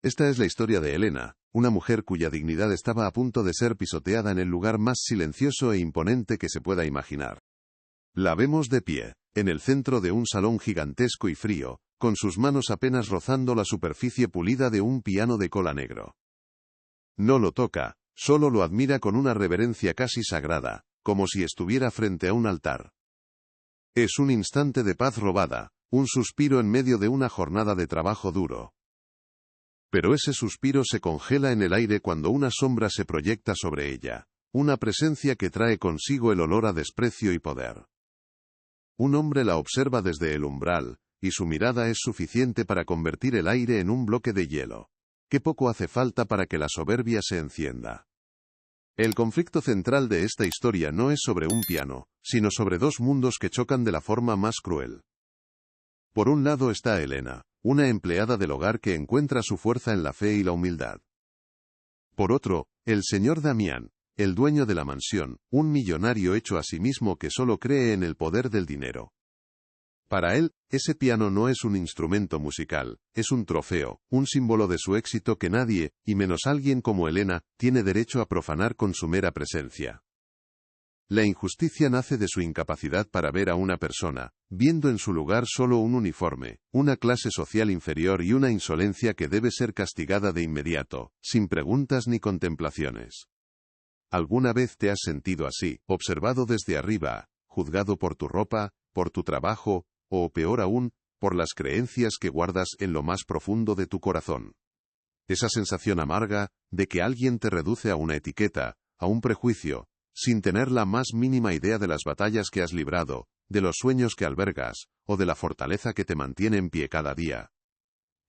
Esta es la historia de Elena, una mujer cuya dignidad estaba a punto de ser pisoteada en el lugar más silencioso e imponente que se pueda imaginar. La vemos de pie, en el centro de un salón gigantesco y frío, con sus manos apenas rozando la superficie pulida de un piano de cola negro. No lo toca, solo lo admira con una reverencia casi sagrada, como si estuviera frente a un altar. Es un instante de paz robada, un suspiro en medio de una jornada de trabajo duro. Pero ese suspiro se congela en el aire cuando una sombra se proyecta sobre ella, una presencia que trae consigo el olor a desprecio y poder. Un hombre la observa desde el umbral, y su mirada es suficiente para convertir el aire en un bloque de hielo. Qué poco hace falta para que la soberbia se encienda. El conflicto central de esta historia no es sobre un piano, sino sobre dos mundos que chocan de la forma más cruel. Por un lado está Elena, una empleada del hogar que encuentra su fuerza en la fe y la humildad. Por otro, el señor Damián, el dueño de la mansión, un millonario hecho a sí mismo que solo cree en el poder del dinero. Para él, ese piano no es un instrumento musical, es un trofeo, un símbolo de su éxito que nadie, y menos alguien como Elena, tiene derecho a profanar con su mera presencia. La injusticia nace de su incapacidad para ver a una persona, viendo en su lugar solo un uniforme, una clase social inferior y una insolencia que debe ser castigada de inmediato, sin preguntas ni contemplaciones. ¿Alguna vez te has sentido así, observado desde arriba, juzgado por tu ropa, por tu trabajo, o peor aún, por las creencias que guardas en lo más profundo de tu corazón? Esa sensación amarga, de que alguien te reduce a una etiqueta, a un prejuicio, sin tener la más mínima idea de las batallas que has librado, de los sueños que albergas, o de la fortaleza que te mantiene en pie cada día.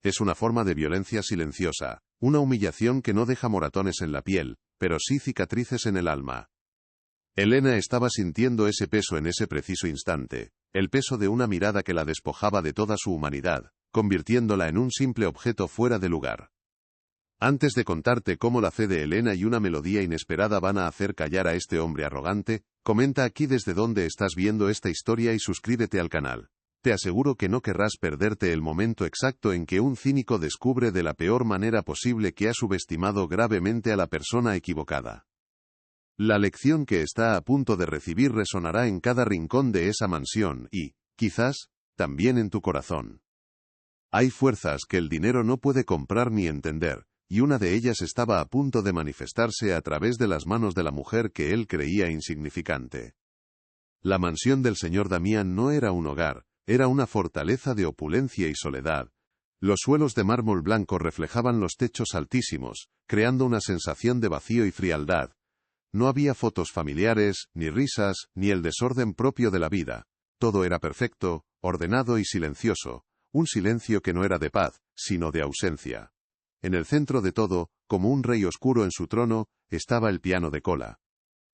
Es una forma de violencia silenciosa, una humillación que no deja moratones en la piel, pero sí cicatrices en el alma. Elena estaba sintiendo ese peso en ese preciso instante, el peso de una mirada que la despojaba de toda su humanidad, convirtiéndola en un simple objeto fuera de lugar. Antes de contarte cómo la fe de Elena y una melodía inesperada van a hacer callar a este hombre arrogante, comenta aquí desde dónde estás viendo esta historia y suscríbete al canal. Te aseguro que no querrás perderte el momento exacto en que un cínico descubre de la peor manera posible que ha subestimado gravemente a la persona equivocada. La lección que está a punto de recibir resonará en cada rincón de esa mansión y, quizás, también en tu corazón. Hay fuerzas que el dinero no puede comprar ni entender, y una de ellas estaba a punto de manifestarse a través de las manos de la mujer que él creía insignificante. La mansión del señor Damián no era un hogar, era una fortaleza de opulencia y soledad. Los suelos de mármol blanco reflejaban los techos altísimos, creando una sensación de vacío y frialdad. No había fotos familiares, ni risas, ni el desorden propio de la vida. Todo era perfecto, ordenado y silencioso, un silencio que no era de paz, sino de ausencia. En el centro de todo, como un rey oscuro en su trono, estaba el piano de cola.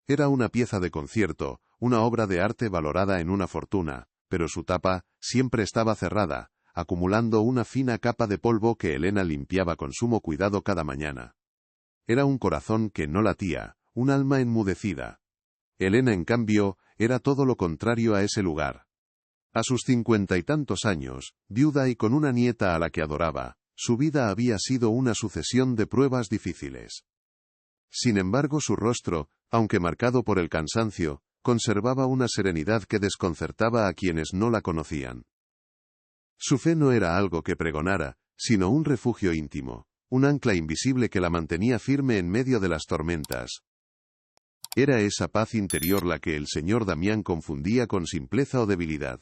Era una pieza de concierto, una obra de arte valorada en una fortuna, pero su tapa siempre estaba cerrada, acumulando una fina capa de polvo que Elena limpiaba con sumo cuidado cada mañana. Era un corazón que no latía, un alma enmudecida. Elena, en cambio, era todo lo contrario a ese lugar. A sus 50 y tantos años, viuda y con una nieta a la que adoraba, su vida había sido una sucesión de pruebas difíciles. Sin embargo, su rostro, aunque marcado por el cansancio, conservaba una serenidad que desconcertaba a quienes no la conocían. Su fe no era algo que pregonara, sino un refugio íntimo, un ancla invisible que la mantenía firme en medio de las tormentas. Era esa paz interior la que el señor Damián confundía con simpleza o debilidad.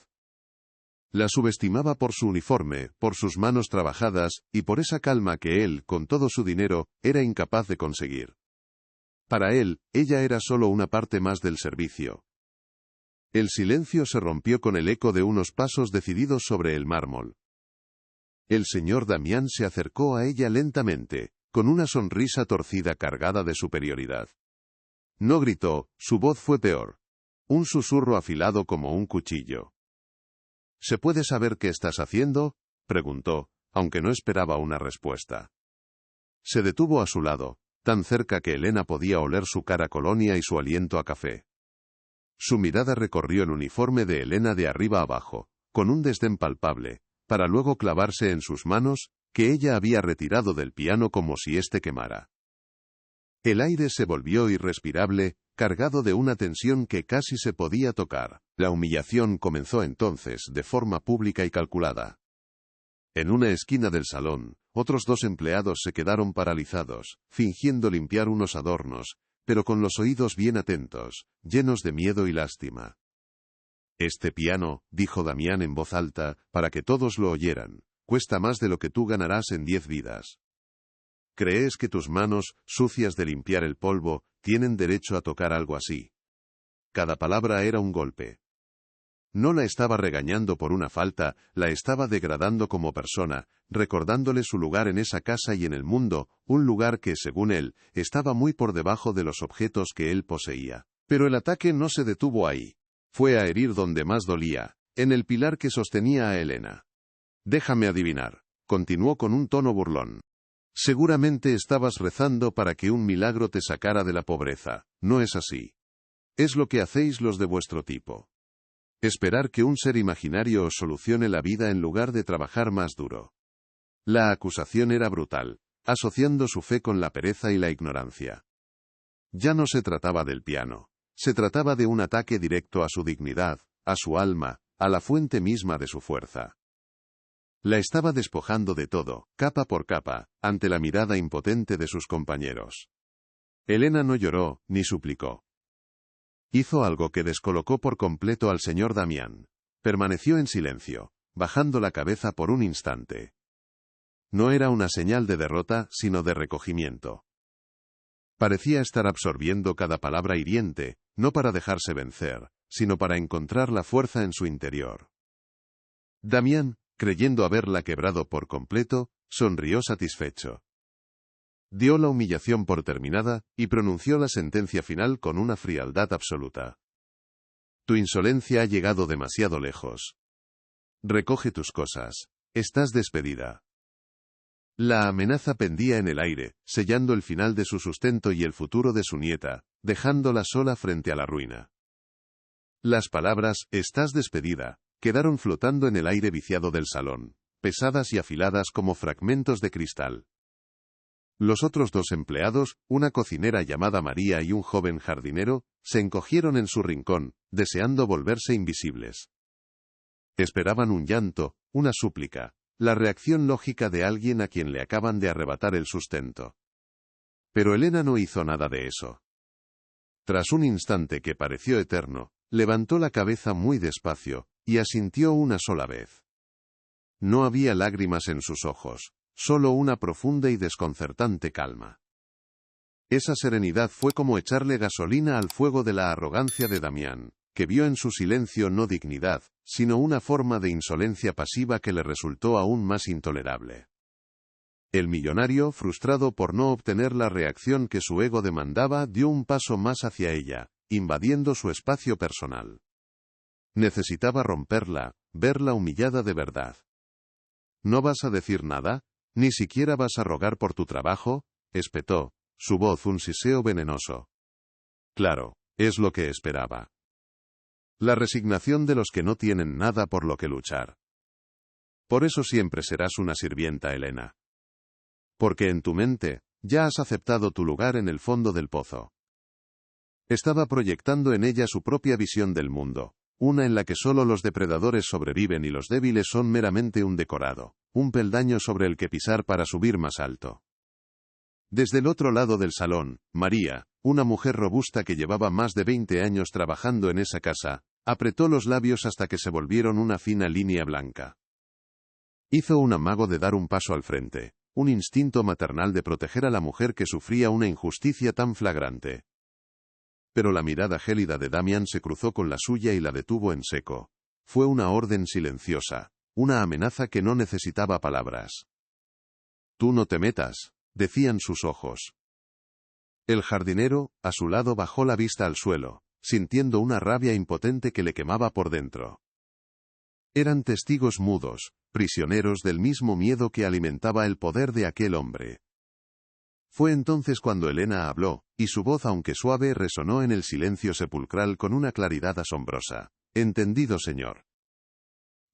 La subestimaba por su uniforme, por sus manos trabajadas, y por esa calma que él, con todo su dinero, era incapaz de conseguir. Para él, ella era solo una parte más del servicio. El silencio se rompió con el eco de unos pasos decididos sobre el mármol. El señor Damián se acercó a ella lentamente, con una sonrisa torcida cargada de superioridad. No gritó, su voz fue peor. Un susurro afilado como un cuchillo. ¿Se puede saber qué estás haciendo?, preguntó, aunque no esperaba una respuesta. Se detuvo a su lado, tan cerca que Elena podía oler su cara colonia y su aliento a café. Su mirada recorrió el uniforme de Elena de arriba abajo, con un desdén palpable, para luego clavarse en sus manos, que ella había retirado del piano como si éste quemara. El aire se volvió irrespirable, cargado de una tensión que casi se podía tocar. La humillación comenzó entonces de forma pública y calculada. En una esquina del salón, otros 2 empleados se quedaron paralizados, fingiendo limpiar unos adornos, pero con los oídos bien atentos, llenos de miedo y lástima. «Este piano», dijo Damián en voz alta, para que todos lo oyeran, «cuesta más de lo que tú ganarás en 10 vidas. ¿Crees que tus manos, sucias de limpiar el polvo, tienen derecho a tocar algo así?» Cada palabra era un golpe. No la estaba regañando por una falta, la estaba degradando como persona, recordándole su lugar en esa casa y en el mundo, un lugar que, según él, estaba muy por debajo de los objetos que él poseía. Pero el ataque no se detuvo ahí. Fue a herir donde más dolía, en el pilar que sostenía a Elena. «Déjame adivinar», continuó con un tono burlón. «Seguramente estabas rezando para que un milagro te sacara de la pobreza, ¿no es así? Es lo que hacéis los de vuestro tipo. Esperar que un ser imaginario os solucione la vida en lugar de trabajar más duro». La acusación era brutal, asociando su fe con la pereza y la ignorancia. Ya no se trataba del piano. Se trataba de un ataque directo a su dignidad, a su alma, a la fuente misma de su fuerza. La estaba despojando de todo, capa por capa, ante la mirada impotente de sus compañeros. Elena no lloró, ni suplicó. Hizo algo que descolocó por completo al señor Damián. Permaneció en silencio, bajando la cabeza por un instante. No era una señal de derrota, sino de recogimiento. Parecía estar absorbiendo cada palabra hiriente, no para dejarse vencer, sino para encontrar la fuerza en su interior. Damián, creyendo haberla quebrado por completo, sonrió satisfecho. Dio la humillación por terminada, y pronunció la sentencia final con una frialdad absoluta. «Tu insolencia ha llegado demasiado lejos. Recoge tus cosas. Estás despedida». La amenaza pendía en el aire, sellando el final de su sustento y el futuro de su nieta, dejándola sola frente a la ruina. Las palabras, «estás despedida», quedaron flotando en el aire viciado del salón, pesadas y afiladas como fragmentos de cristal. Los otros 2 empleados, una cocinera llamada María y un joven jardinero, se encogieron en su rincón, deseando volverse invisibles. Esperaban un llanto, una súplica, la reacción lógica de alguien a quien le acaban de arrebatar el sustento. Pero Elena no hizo nada de eso. Tras un instante que pareció eterno, levantó la cabeza muy despacio, y asintió una sola vez. No había lágrimas en sus ojos, solo una profunda y desconcertante calma. Esa serenidad fue como echarle gasolina al fuego de la arrogancia de Damián, que vio en su silencio no dignidad, sino una forma de insolencia pasiva que le resultó aún más intolerable. El millonario, frustrado por no obtener la reacción que su ego demandaba, dio un paso más hacia ella, invadiendo su espacio personal. Necesitaba romperla, verla humillada de verdad. «¿No vas a decir nada? ¿Ni siquiera vas a rogar por tu trabajo?», espetó, su voz un siseo venenoso. Claro, es lo que esperaba. La resignación de los que no tienen nada por lo que luchar. Por eso siempre serás una sirvienta, Elena. Porque en tu mente, ya has aceptado tu lugar en el fondo del pozo. Estaba proyectando en ella su propia visión del mundo, una en la que solo los depredadores sobreviven y los débiles son meramente un decorado, un peldaño sobre el que pisar para subir más alto. Desde el otro lado del salón, María, una mujer robusta que llevaba más de 20 años trabajando en esa casa, apretó los labios hasta que se volvieron una fina línea blanca. Hizo un amago de dar un paso al frente, un instinto maternal de proteger a la mujer que sufría una injusticia tan flagrante. Pero la mirada gélida de Damián se cruzó con la suya y la detuvo en seco. Fue una orden silenciosa, una amenaza que no necesitaba palabras. «Tú no te metas», decían sus ojos. El jardinero, a su lado, bajó la vista al suelo, sintiendo una rabia impotente que le quemaba por dentro. Eran testigos mudos, prisioneros del mismo miedo que alimentaba el poder de aquel hombre. Fue entonces cuando Elena habló, y su voz, aunque suave, resonó en el silencio sepulcral con una claridad asombrosa. «Entendido, señor».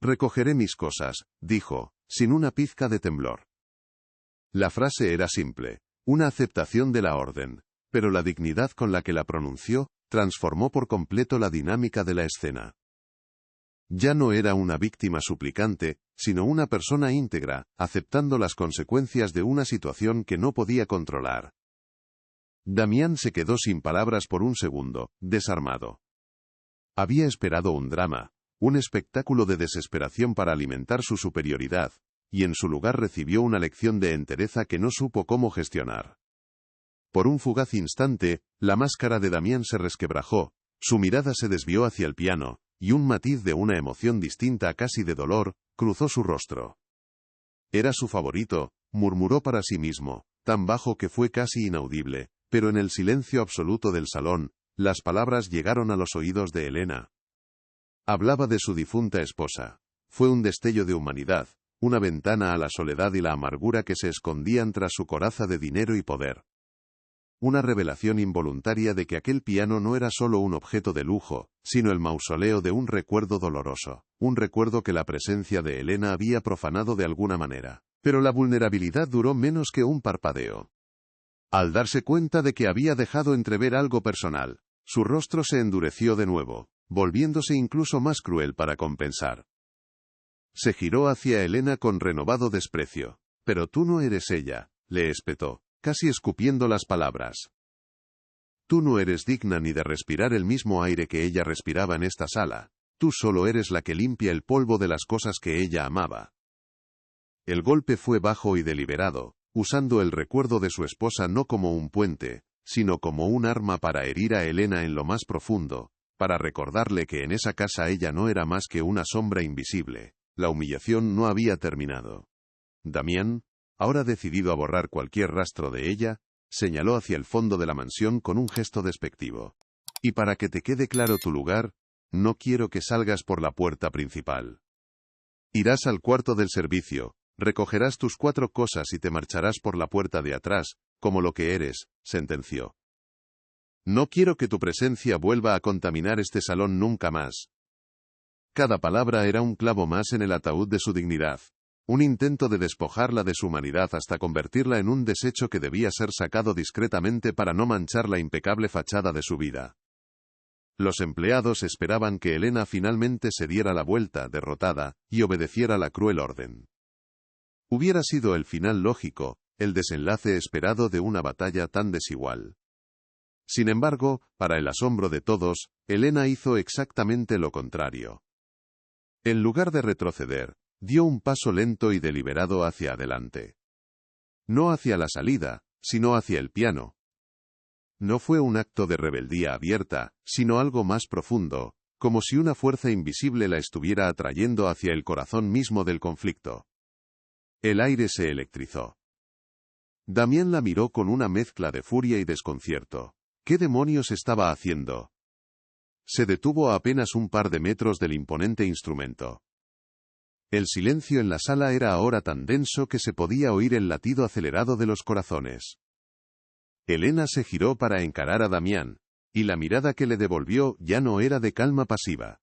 «Recogeré mis cosas», dijo, sin una pizca de temblor. La frase era simple, una aceptación de la orden, pero la dignidad con la que la pronunció transformó por completo la dinámica de la escena. Ya no era una víctima suplicante, sino una persona íntegra, aceptando las consecuencias de una situación que no podía controlar. Damián se quedó sin palabras por un segundo, desarmado. Había esperado un drama, un espectáculo de desesperación para alimentar su superioridad, y en su lugar recibió una lección de entereza que no supo cómo gestionar. Por un fugaz instante, la máscara de Damián se resquebrajó, su mirada se desvió hacia el piano, y un matiz de una emoción distinta, casi de dolor, cruzó su rostro. Era su favorito, murmuró para sí mismo, tan bajo que fue casi inaudible, pero en el silencio absoluto del salón, las palabras llegaron a los oídos de Helena. Hablaba de su difunta esposa. Fue un destello de humanidad, una ventana a la soledad y la amargura que se escondían tras su coraza de dinero y poder. Una revelación involuntaria de que aquel piano no era solo un objeto de lujo, sino el mausoleo de un recuerdo doloroso, un recuerdo que la presencia de Helena había profanado de alguna manera. Pero la vulnerabilidad duró menos que un parpadeo. Al darse cuenta de que había dejado entrever algo personal, su rostro se endureció de nuevo, volviéndose incluso más cruel para compensar. Se giró hacia Helena con renovado desprecio. «Pero tú no eres ella», le espetó, casi escupiendo las palabras. «Tú no eres digna ni de respirar el mismo aire que ella respiraba en esta sala. Tú solo eres la que limpia el polvo de las cosas que ella amaba». El golpe fue bajo y deliberado, usando el recuerdo de su esposa no como un puente, sino como un arma para herir a Helena en lo más profundo, para recordarle que en esa casa ella no era más que una sombra invisible. La humillación no había terminado. Damián, ahora decidido a borrar cualquier rastro de ella, señaló hacia el fondo de la mansión con un gesto despectivo. «Y para que te quede claro tu lugar, no quiero que salgas por la puerta principal. Irás al cuarto del servicio, recogerás tus 4 cosas y te marcharás por la puerta de atrás, como lo que eres», sentenció. «No quiero que tu presencia vuelva a contaminar este salón nunca más». Cada palabra era un clavo más en el ataúd de su dignidad, un intento de despojarla de su humanidad hasta convertirla en un desecho que debía ser sacado discretamente para no manchar la impecable fachada de su vida. Los empleados esperaban que Helena finalmente se diera la vuelta, derrotada, y obedeciera la cruel orden. Hubiera sido el final lógico, el desenlace esperado de una batalla tan desigual. Sin embargo, para el asombro de todos, Helena hizo exactamente lo contrario. En lugar de retroceder, dio un paso lento y deliberado hacia adelante. No hacia la salida, sino hacia el piano. No fue un acto de rebeldía abierta, sino algo más profundo, como si una fuerza invisible la estuviera atrayendo hacia el corazón mismo del conflicto. El aire se electrizó. Damián la miró con una mezcla de furia y desconcierto. ¿Qué demonios estaba haciendo? Se detuvo a apenas un par de metros del imponente instrumento. El silencio en la sala era ahora tan denso que se podía oír el latido acelerado de los corazones. Helena se giró para encarar a Damián, y la mirada que le devolvió ya no era de calma pasiva.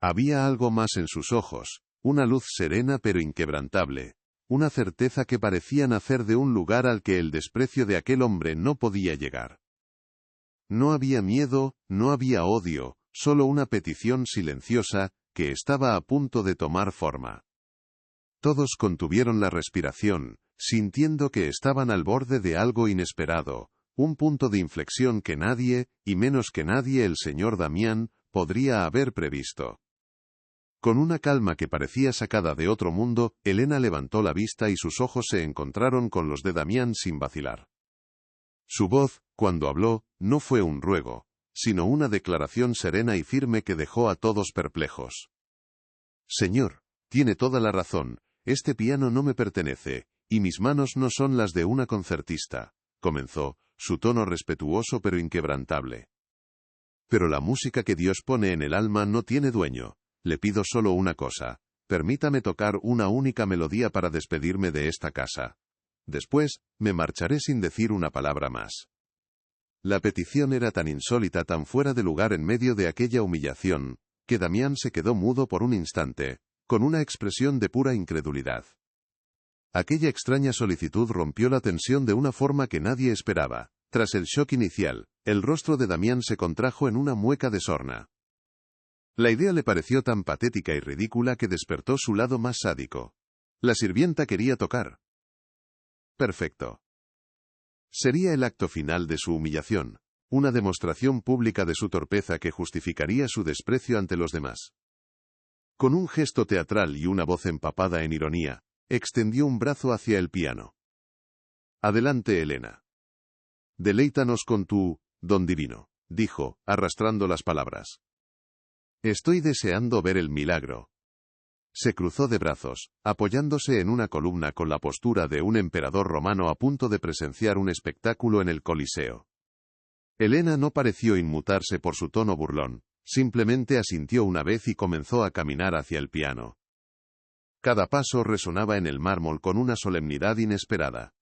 Había algo más en sus ojos, una luz serena pero inquebrantable, una certeza que parecía nacer de un lugar al que el desprecio de aquel hombre no podía llegar. No había miedo, no había odio, solo una petición silenciosa, que estaba a punto de tomar forma. Todos contuvieron la respiración, sintiendo que estaban al borde de algo inesperado, un punto de inflexión que nadie, y menos que nadie el señor Damián, podría haber previsto. Con una calma que parecía sacada de otro mundo, Helena levantó la vista y sus ojos se encontraron con los de Damián sin vacilar. Su voz, cuando habló, no fue un ruego, sino una declaración serena y firme que dejó a todos perplejos. «Señor, tiene toda la razón, este piano no me pertenece, y mis manos no son las de una concertista», comenzó, su tono respetuoso pero inquebrantable. «Pero la música que Dios pone en el alma no tiene dueño. Le pido solo una cosa, permítame tocar una única melodía para despedirme de esta casa. Después, me marcharé sin decir una palabra más». La petición era tan insólita, tan fuera de lugar en medio de aquella humillación, que Damián se quedó mudo por un instante, con una expresión de pura incredulidad. Aquella extraña solicitud rompió la tensión de una forma que nadie esperaba. Tras el shock inicial, el rostro de Damián se contrajo en una mueca de sorna. La idea le pareció tan patética y ridícula que despertó su lado más sádico. La sirvienta quería tocar. Perfecto. Sería el acto final de su humillación, una demostración pública de su torpeza que justificaría su desprecio ante los demás. Con un gesto teatral y una voz empapada en ironía, extendió un brazo hacia el piano. Adelante, Helena. Deleítanos con tu don divino, dijo, arrastrando las palabras. Estoy deseando ver el milagro. Se cruzó de brazos, apoyándose en una columna con la postura de un emperador romano a punto de presenciar un espectáculo en el Coliseo. Helena no pareció inmutarse por su tono burlón, simplemente asintió una vez y comenzó a caminar hacia el piano. Cada paso resonaba en el mármol con una solemnidad inesperada.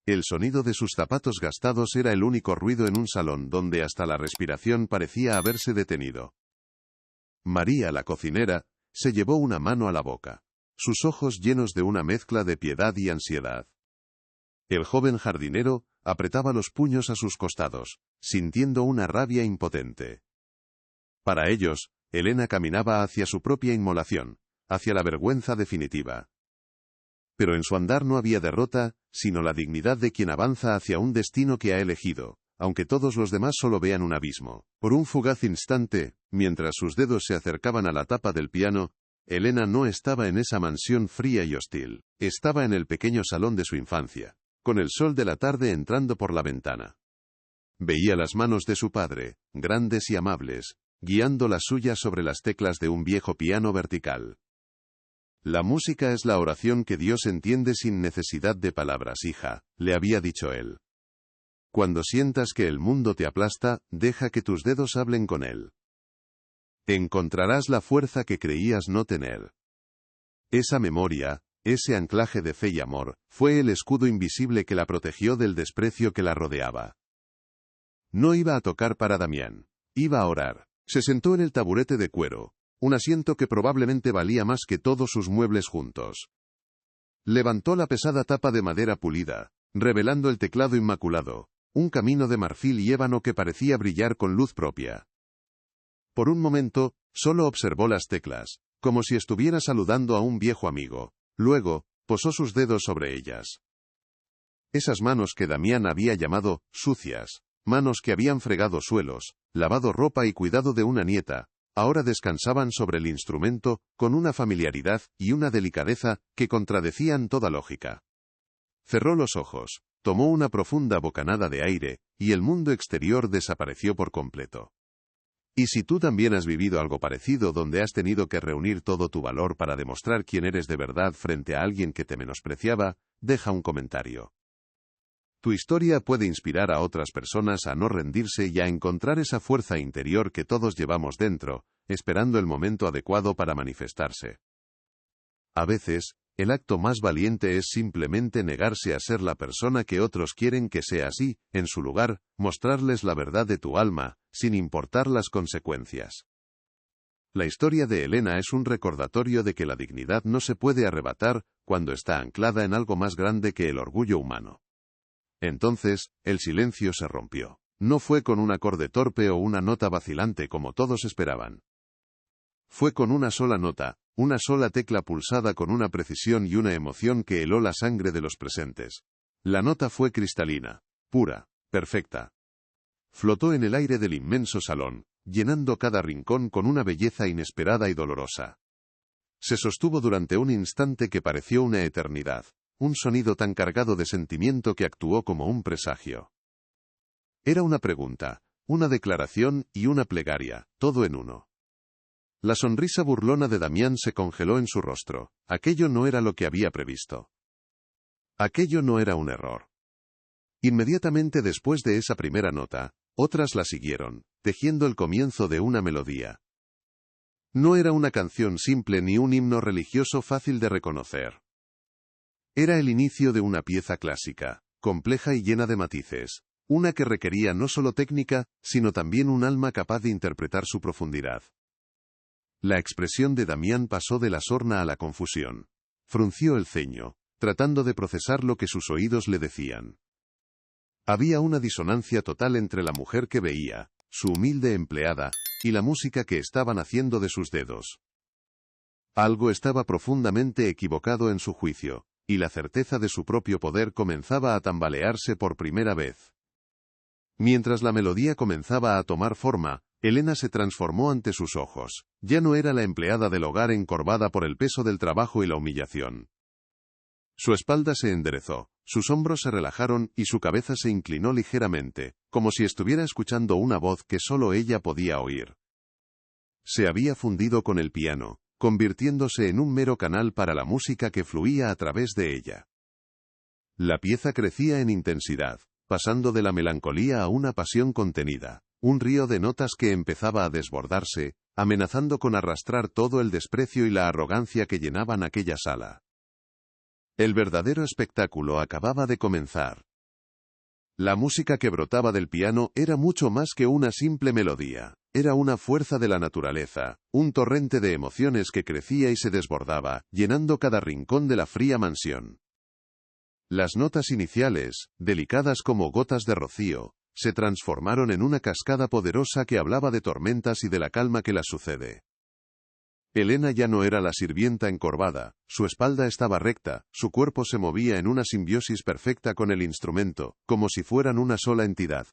El sonido de sus zapatos gastados era el único ruido en un salón donde hasta la respiración parecía haberse detenido. María, la cocinera, se llevó una mano a la boca, sus ojos llenos de una mezcla de piedad y ansiedad. El joven jardinero apretaba los puños a sus costados, sintiendo una rabia impotente. Para ellos, Helena caminaba hacia su propia inmolación, hacia la vergüenza definitiva. Pero en su andar no había derrota, sino la dignidad de quien avanza hacia un destino que ha elegido, aunque todos los demás solo vean un abismo. Por un fugaz instante, mientras sus dedos se acercaban a la tapa del piano, Helena no estaba en esa mansión fría y hostil, estaba en el pequeño salón de su infancia, con el sol de la tarde entrando por la ventana. Veía las manos de su padre, grandes y amables, guiando las suyas sobre las teclas de un viejo piano vertical. La música es la oración que Dios entiende sin necesidad de palabras, hija, le había dicho él. Cuando sientas que el mundo te aplasta, deja que tus dedos hablen con él. Encontrarás la fuerza que creías no tener. Esa memoria, ese anclaje de fe y amor, fue el escudo invisible que la protegió del desprecio que la rodeaba. No iba a tocar para Damián, iba a orar. Se sentó en el taburete de cuero, un asiento que probablemente valía más que todos sus muebles juntos. Levantó la pesada tapa de madera pulida, revelando el teclado inmaculado, un camino de marfil y ébano que parecía brillar con luz propia. Por un momento, solo observó las teclas, como si estuviera saludando a un viejo amigo. Luego, posó sus dedos sobre ellas. Esas manos que Damián había llamado sucias, manos que habían fregado suelos, lavado ropa y cuidado de una nieta, ahora descansaban sobre el instrumento, con una familiaridad y una delicadeza que contradecían toda lógica. Cerró los ojos, tomó una profunda bocanada de aire, y el mundo exterior desapareció por completo. Y si tú también has vivido algo parecido donde has tenido que reunir todo tu valor para demostrar quién eres de verdad frente a alguien que te menospreciaba, deja un comentario. Tu historia puede inspirar a otras personas a no rendirse y a encontrar esa fuerza interior que todos llevamos dentro, esperando el momento adecuado para manifestarse. A veces, el acto más valiente es simplemente negarse a ser la persona que otros quieren que sea así, en su lugar, mostrarles la verdad de tu alma, sin importar las consecuencias. La historia de Helena es un recordatorio de que la dignidad no se puede arrebatar cuando está anclada en algo más grande que el orgullo humano. Entonces, el silencio se rompió. No fue con un acorde torpe o una nota vacilante como todos esperaban. Fue con una sola nota, una sola tecla pulsada con una precisión y una emoción que heló la sangre de los presentes. La nota fue cristalina, pura, perfecta. Flotó en el aire del inmenso salón, llenando cada rincón con una belleza inesperada y dolorosa. Se sostuvo durante un instante que pareció una eternidad. Un sonido tan cargado de sentimiento que actuó como un presagio. Era una pregunta, una declaración y una plegaria, todo en uno. La sonrisa burlona de Damián se congeló en su rostro. Aquello no era lo que había previsto. Aquello no era un error. Inmediatamente después de esa primera nota, otras la siguieron, tejiendo el comienzo de una melodía. No era una canción simple ni un himno religioso fácil de reconocer. Era el inicio de una pieza clásica, compleja y llena de matices, una que requería no solo técnica, sino también un alma capaz de interpretar su profundidad. La expresión de Damián pasó de la sorna a la confusión. Frunció el ceño, tratando de procesar lo que sus oídos le decían. Había una disonancia total entre la mujer que veía, su humilde empleada, y la música que estaban haciendo de sus dedos. Algo estaba profundamente equivocado en su juicio, y la certeza de su propio poder comenzaba a tambalearse por primera vez. Mientras la melodía comenzaba a tomar forma, Elena se transformó ante sus ojos. Ya no era la empleada del hogar encorvada por el peso del trabajo y la humillación. Su espalda se enderezó, sus hombros se relajaron y su cabeza se inclinó ligeramente, como si estuviera escuchando una voz que solo ella podía oír. Se había fundido con el piano, convirtiéndose en un mero canal para la música que fluía a través de ella. La pieza crecía en intensidad, pasando de la melancolía a una pasión contenida, un río de notas que empezaba a desbordarse, amenazando con arrastrar todo el desprecio y la arrogancia que llenaban aquella sala. El verdadero espectáculo acababa de comenzar. La música que brotaba del piano era mucho más que una simple melodía. Era una fuerza de la naturaleza, un torrente de emociones que crecía y se desbordaba, llenando cada rincón de la fría mansión. Las notas iniciales, delicadas como gotas de rocío, se transformaron en una cascada poderosa que hablaba de tormentas y de la calma que las sucede. Elena ya no era la sirvienta encorvada, su espalda estaba recta, su cuerpo se movía en una simbiosis perfecta con el instrumento, como si fueran una sola entidad.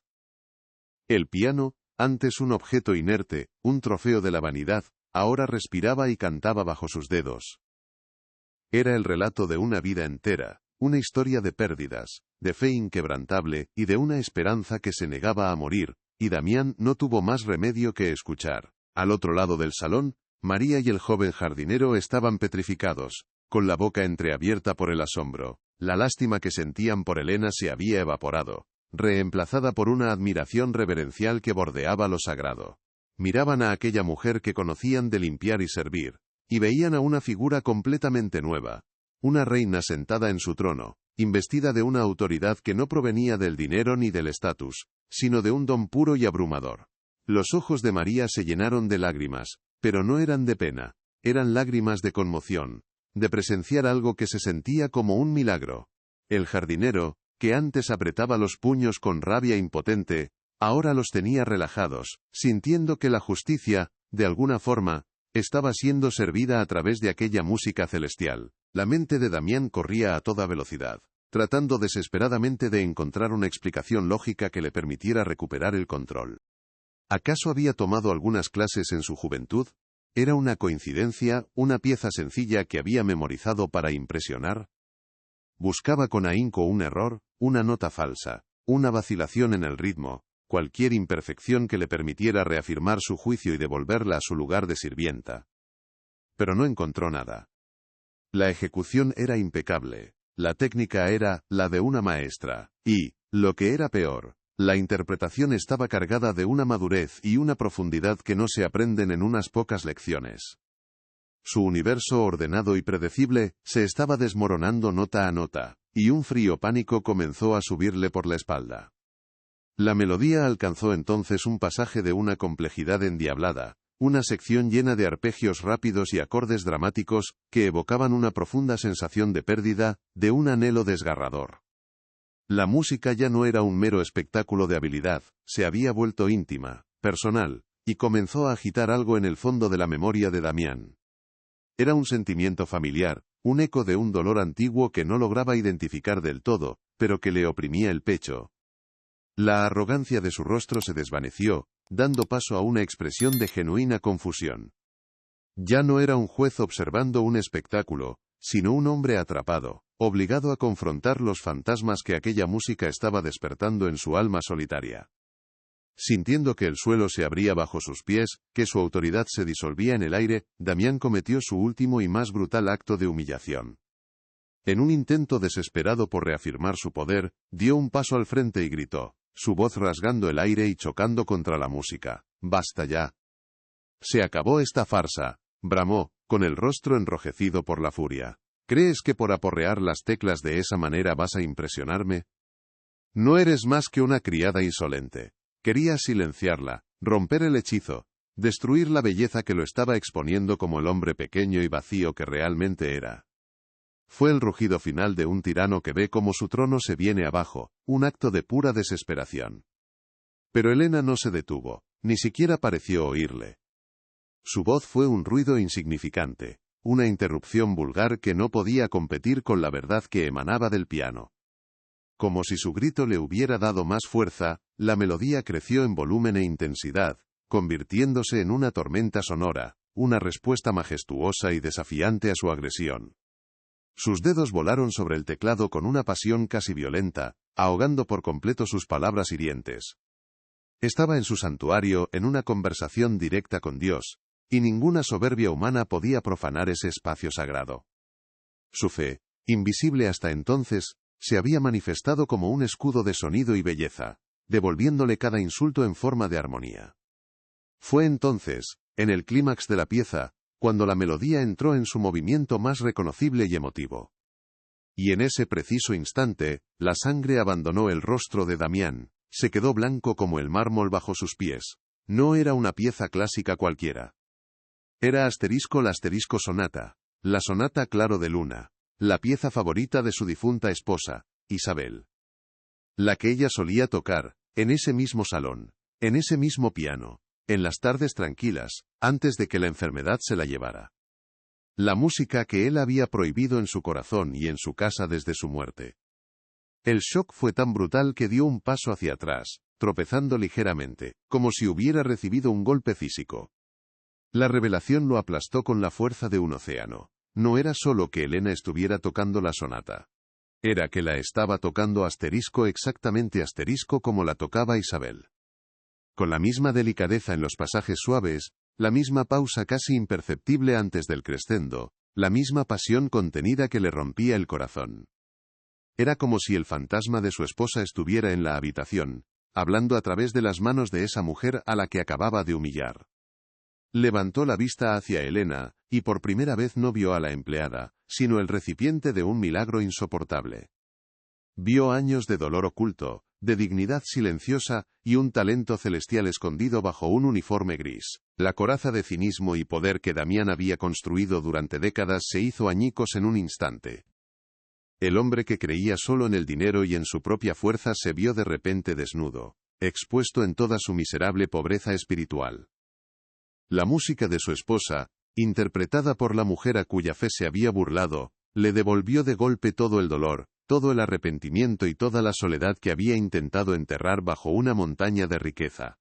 El piano, antes un objeto inerte, un trofeo de la vanidad, ahora respiraba y cantaba bajo sus dedos. Era el relato de una vida entera, una historia de pérdidas, de fe inquebrantable y de una esperanza que se negaba a morir, y Damián no tuvo más remedio que escuchar. Al otro lado del salón, María y el joven jardinero estaban petrificados, con la boca entreabierta por el asombro. La lástima que sentían por Elena se había evaporado, reemplazada por una admiración reverencial que bordeaba lo sagrado. Miraban a aquella mujer que conocían de limpiar y servir, y veían a una figura completamente nueva, una reina sentada en su trono, investida de una autoridad que no provenía del dinero ni del estatus, sino de un don puro y abrumador. Los ojos de María se llenaron de lágrimas, pero no eran de pena, eran lágrimas de conmoción, de presenciar algo que se sentía como un milagro. El jardinero, que antes apretaba los puños con rabia impotente, ahora los tenía relajados, sintiendo que la justicia, de alguna forma, estaba siendo servida a través de aquella música celestial. La mente de Damián corría a toda velocidad, tratando desesperadamente de encontrar una explicación lógica que le permitiera recuperar el control. ¿Acaso había tomado algunas clases en su juventud? ¿Era una coincidencia, una pieza sencilla que había memorizado para impresionar? Buscaba con ahínco un error, una nota falsa, una vacilación en el ritmo, cualquier imperfección que le permitiera reafirmar su juicio y devolverla a su lugar de sirvienta. Pero no encontró nada. La ejecución era impecable, la técnica era la de una maestra, y, lo que era peor, la interpretación estaba cargada de una madurez y una profundidad que no se aprenden en unas pocas lecciones. Su universo ordenado y predecible se estaba desmoronando nota a nota, y un frío pánico comenzó a subirle por la espalda. La melodía alcanzó entonces un pasaje de una complejidad endiablada, una sección llena de arpegios rápidos y acordes dramáticos que evocaban una profunda sensación de pérdida, de un anhelo desgarrador. La música ya no era un mero espectáculo de habilidad, se había vuelto íntima, personal, y comenzó a agitar algo en el fondo de la memoria de Damián. Era un sentimiento familiar, un eco de un dolor antiguo que no lograba identificar del todo, pero que le oprimía el pecho. La arrogancia de su rostro se desvaneció, dando paso a una expresión de genuina confusión. Ya no era un juez observando un espectáculo, sino un hombre atrapado, obligado a confrontar los fantasmas que aquella música estaba despertando en su alma solitaria. Sintiendo que el suelo se abría bajo sus pies, que su autoridad se disolvía en el aire, Damián cometió su último y más brutal acto de humillación. En un intento desesperado por reafirmar su poder, dio un paso al frente y gritó, su voz rasgando el aire y chocando contra la música: «¡Basta ya! Se acabó esta farsa», bramó, con el rostro enrojecido por la furia. «¿Crees que por aporrear las teclas de esa manera vas a impresionarme? No eres más que una criada insolente». Quería silenciarla, romper el hechizo, destruir la belleza que lo estaba exponiendo como el hombre pequeño y vacío que realmente era. Fue el rugido final de un tirano que ve cómo su trono se viene abajo, un acto de pura desesperación. Pero Helena no se detuvo, ni siquiera pareció oírle. Su voz fue un ruido insignificante, una interrupción vulgar que no podía competir con la verdad que emanaba del piano. Como si su grito le hubiera dado más fuerza, la melodía creció en volumen e intensidad, convirtiéndose en una tormenta sonora, una respuesta majestuosa y desafiante a su agresión. Sus dedos volaron sobre el teclado con una pasión casi violenta, ahogando por completo sus palabras hirientes. Estaba en su santuario, en una conversación directa con Dios, y ninguna soberbia humana podía profanar ese espacio sagrado. Su fe, invisible hasta entonces, se había manifestado como un escudo de sonido y belleza, devolviéndole cada insulto en forma de armonía. Fue entonces, en el clímax de la pieza, cuando la melodía entró en su movimiento más reconocible y emotivo. Y en ese preciso instante, la sangre abandonó el rostro de Damián, se quedó blanco como el mármol bajo sus pies. No era una pieza clásica cualquiera. Era la sonata, la sonata Claro de Luna, la pieza favorita de su difunta esposa, Isabel. La que ella solía tocar, en ese mismo salón, en ese mismo piano, en las tardes tranquilas, antes de que la enfermedad se la llevara. La música que él había prohibido en su corazón y en su casa desde su muerte. El shock fue tan brutal que dio un paso hacia atrás, tropezando ligeramente, como si hubiera recibido un golpe físico. La revelación lo aplastó con la fuerza de un océano. No era solo que Helena estuviera tocando la sonata. Era que la estaba tocando exactamente como la tocaba Isabel. Con la misma delicadeza en los pasajes suaves, la misma pausa casi imperceptible antes del crescendo, la misma pasión contenida que le rompía el corazón. Era como si el fantasma de su esposa estuviera en la habitación, hablando a través de las manos de esa mujer a la que acababa de humillar. Levantó la vista hacia Helena, y por primera vez no vio a la empleada, sino el recipiente de un milagro insoportable. Vio años de dolor oculto, de dignidad silenciosa, y un talento celestial escondido bajo un uniforme gris. La coraza de cinismo y poder que Damián había construido durante décadas se hizo añicos en un instante. El hombre que creía solo en el dinero y en su propia fuerza se vio de repente desnudo, expuesto en toda su miserable pobreza espiritual. La música de su esposa, interpretada por la mujer a cuya fe se había burlado, le devolvió de golpe todo el dolor, todo el arrepentimiento y toda la soledad que había intentado enterrar bajo una montaña de riqueza.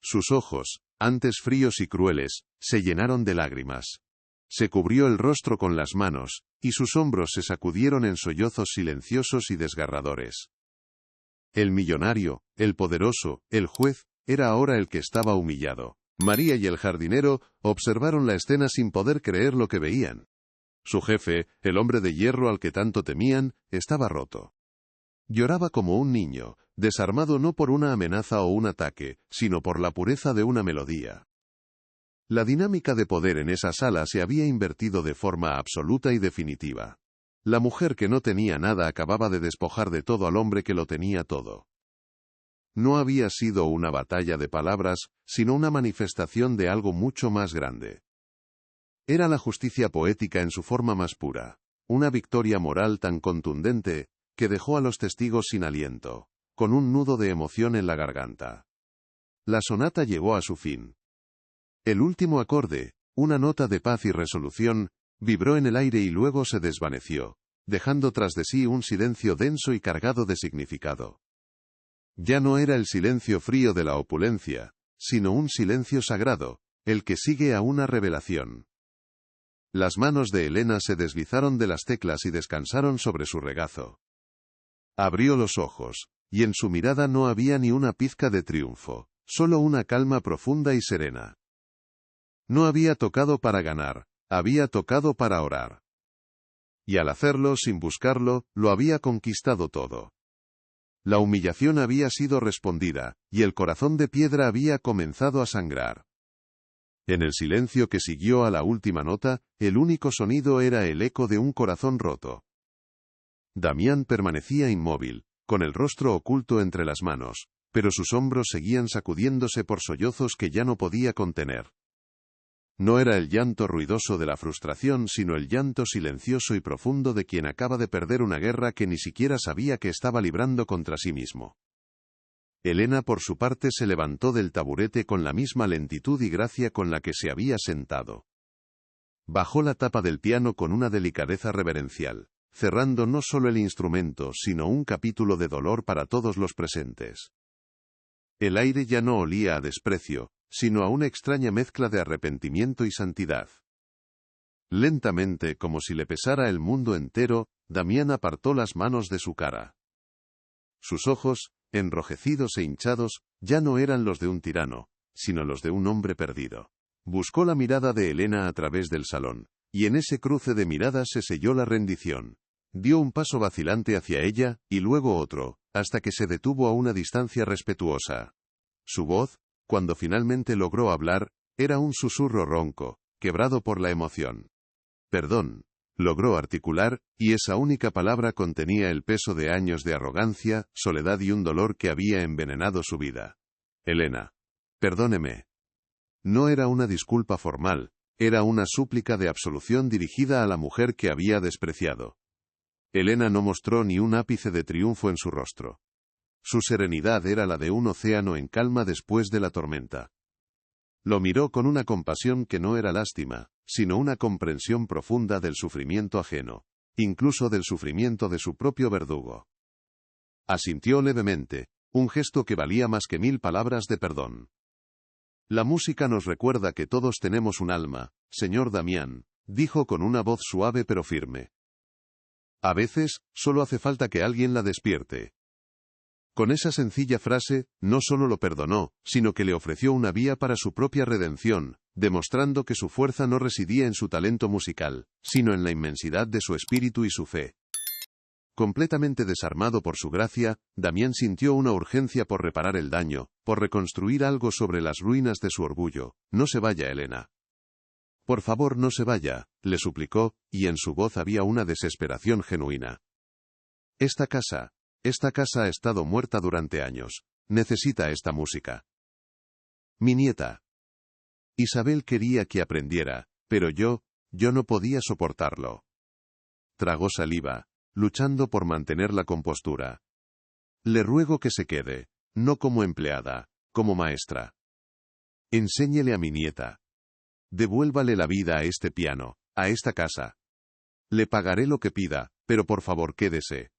Sus ojos, antes fríos y crueles, se llenaron de lágrimas. Se cubrió el rostro con las manos, y sus hombros se sacudieron en sollozos silenciosos y desgarradores. El millonario, el poderoso, el juez, era ahora el que estaba humillado. María y el jardinero observaron la escena sin poder creer lo que veían. Su jefe, el hombre de hierro al que tanto temían, estaba roto. Lloraba como un niño, desarmado no por una amenaza o un ataque, sino por la pureza de una melodía. La dinámica de poder en esa sala se había invertido de forma absoluta y definitiva. La mujer que no tenía nada acababa de despojar de todo al hombre que lo tenía todo. No había sido una batalla de palabras, sino una manifestación de algo mucho más grande. Era la justicia poética en su forma más pura, una victoria moral tan contundente, que dejó a los testigos sin aliento, con un nudo de emoción en la garganta. La sonata llegó a su fin. El último acorde, una nota de paz y resolución, vibró en el aire y luego se desvaneció, dejando tras de sí un silencio denso y cargado de significado. Ya no era el silencio frío de la opulencia, sino un silencio sagrado, el que sigue a una revelación. Las manos de Helena se deslizaron de las teclas y descansaron sobre su regazo. Abrió los ojos, y en su mirada no había ni una pizca de triunfo, solo una calma profunda y serena. No había tocado para ganar, había tocado para orar. Y al hacerlo sin buscarlo, lo había conquistado todo. La humillación había sido respondida, y el corazón de piedra había comenzado a sangrar. En el silencio que siguió a la última nota, el único sonido era el eco de un corazón roto. Damián permanecía inmóvil, con el rostro oculto entre las manos, pero sus hombros seguían sacudiéndose por sollozos que ya no podía contener. No era el llanto ruidoso de la frustración, sino el llanto silencioso y profundo de quien acaba de perder una guerra que ni siquiera sabía que estaba librando contra sí mismo. Elena, por su parte, se levantó del taburete con la misma lentitud y gracia con la que se había sentado. Bajó la tapa del piano con una delicadeza reverencial, cerrando no solo el instrumento, sino un capítulo de dolor para todos los presentes. El aire ya no olía a desprecio, sino a una extraña mezcla de arrepentimiento y santidad. Lentamente, como si le pesara el mundo entero, Damián apartó las manos de su cara. Sus ojos, enrojecidos e hinchados, ya no eran los de un tirano, sino los de un hombre perdido. Buscó la mirada de Elena a través del salón, y en ese cruce de miradas se selló la rendición. Dio un paso vacilante hacia ella, y luego otro, hasta que se detuvo a una distancia respetuosa. Su voz, cuando finalmente logró hablar, era un susurro ronco, quebrado por la emoción. Perdón, logró articular, y esa única palabra contenía el peso de años de arrogancia, soledad y un dolor que había envenenado su vida. Elena. Perdóneme. No era una disculpa formal, era una súplica de absolución dirigida a la mujer que había despreciado. Elena no mostró ni un ápice de triunfo en su rostro. Su serenidad era la de un océano en calma después de la tormenta. Lo miró con una compasión que no era lástima, sino una comprensión profunda del sufrimiento ajeno, incluso del sufrimiento de su propio verdugo. Asintió levemente, un gesto que valía más que 1000 palabras de perdón. La música nos recuerda que todos tenemos un alma, señor Damián, dijo con una voz suave pero firme. A veces, solo hace falta que alguien la despierte. Con esa sencilla frase, no solo lo perdonó, sino que le ofreció una vía para su propia redención, demostrando que su fuerza no residía en su talento musical, sino en la inmensidad de su espíritu y su fe. Completamente desarmado por su gracia, Damián sintió una urgencia por reparar el daño, por reconstruir algo sobre las ruinas de su orgullo. No se vaya, Elena. Por favor, no se vaya, le suplicó, y en su voz había una desesperación genuina. Esta casa ha estado muerta durante años. Necesita esta música. Mi nieta. Isabel quería que aprendiera, pero yo no podía soportarlo. Tragó saliva, luchando por mantener la compostura. Le ruego que se quede, no como empleada, como maestra. Enséñele a mi nieta. Devuélvale la vida a este piano, a esta casa. Le pagaré lo que pida, pero por favor quédese.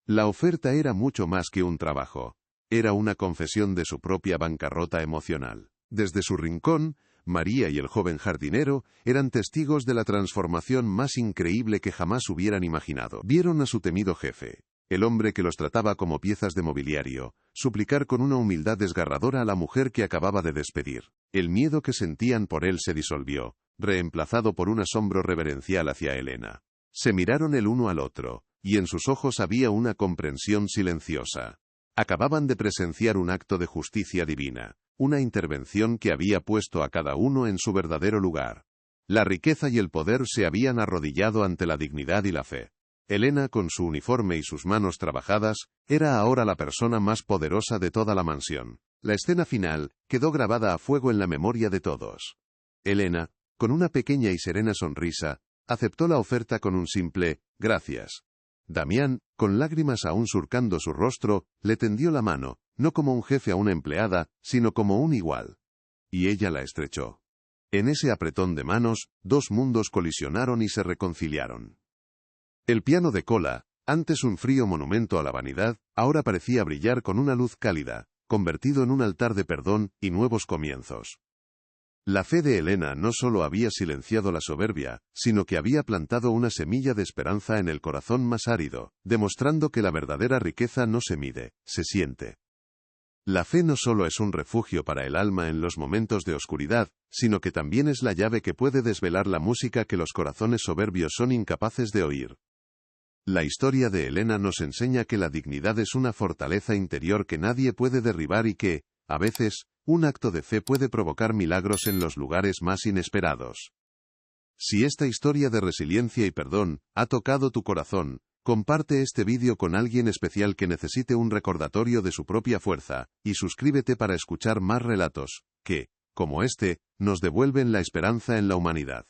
La oferta era mucho más que un trabajo. Era una confesión de su propia bancarrota emocional. Desde su rincón, María y el joven jardinero eran testigos de la transformación más increíble que jamás hubieran imaginado. Vieron a su temido jefe, el hombre que los trataba como piezas de mobiliario, suplicar con una humildad desgarradora a la mujer que acababa de despedir. El miedo que sentían por él se disolvió, reemplazado por un asombro reverencial hacia Elena. Se miraron el uno al otro, y en sus ojos había una comprensión silenciosa. Acababan de presenciar un acto de justicia divina, una intervención que había puesto a cada uno en su verdadero lugar. La riqueza y el poder se habían arrodillado ante la dignidad y la fe. Elena, con su uniforme y sus manos trabajadas, era ahora la persona más poderosa de toda la mansión. La escena final quedó grabada a fuego en la memoria de todos. Elena, con una pequeña y serena sonrisa, aceptó la oferta con un simple «gracias». Damián, con lágrimas aún surcando su rostro, le tendió la mano, no como un jefe a una empleada, sino como un igual. Y ella la estrechó. En ese apretón de manos, dos mundos colisionaron y se reconciliaron. El piano de cola, antes un frío monumento a la vanidad, ahora parecía brillar con una luz cálida, convertido en un altar de perdón y nuevos comienzos. La fe de Elena no solo había silenciado la soberbia, sino que había plantado una semilla de esperanza en el corazón más árido, demostrando que la verdadera riqueza no se mide, se siente. La fe no solo es un refugio para el alma en los momentos de oscuridad, sino que también es la llave que puede desvelar la música que los corazones soberbios son incapaces de oír. La historia de Elena nos enseña que la dignidad es una fortaleza interior que nadie puede derribar y que, a veces, un acto de fe puede provocar milagros en los lugares más inesperados. Si esta historia de resiliencia y perdón ha tocado tu corazón, comparte este vídeo con alguien especial que necesite un recordatorio de su propia fuerza, y suscríbete para escuchar más relatos que como este, nos devuelven la esperanza en la humanidad.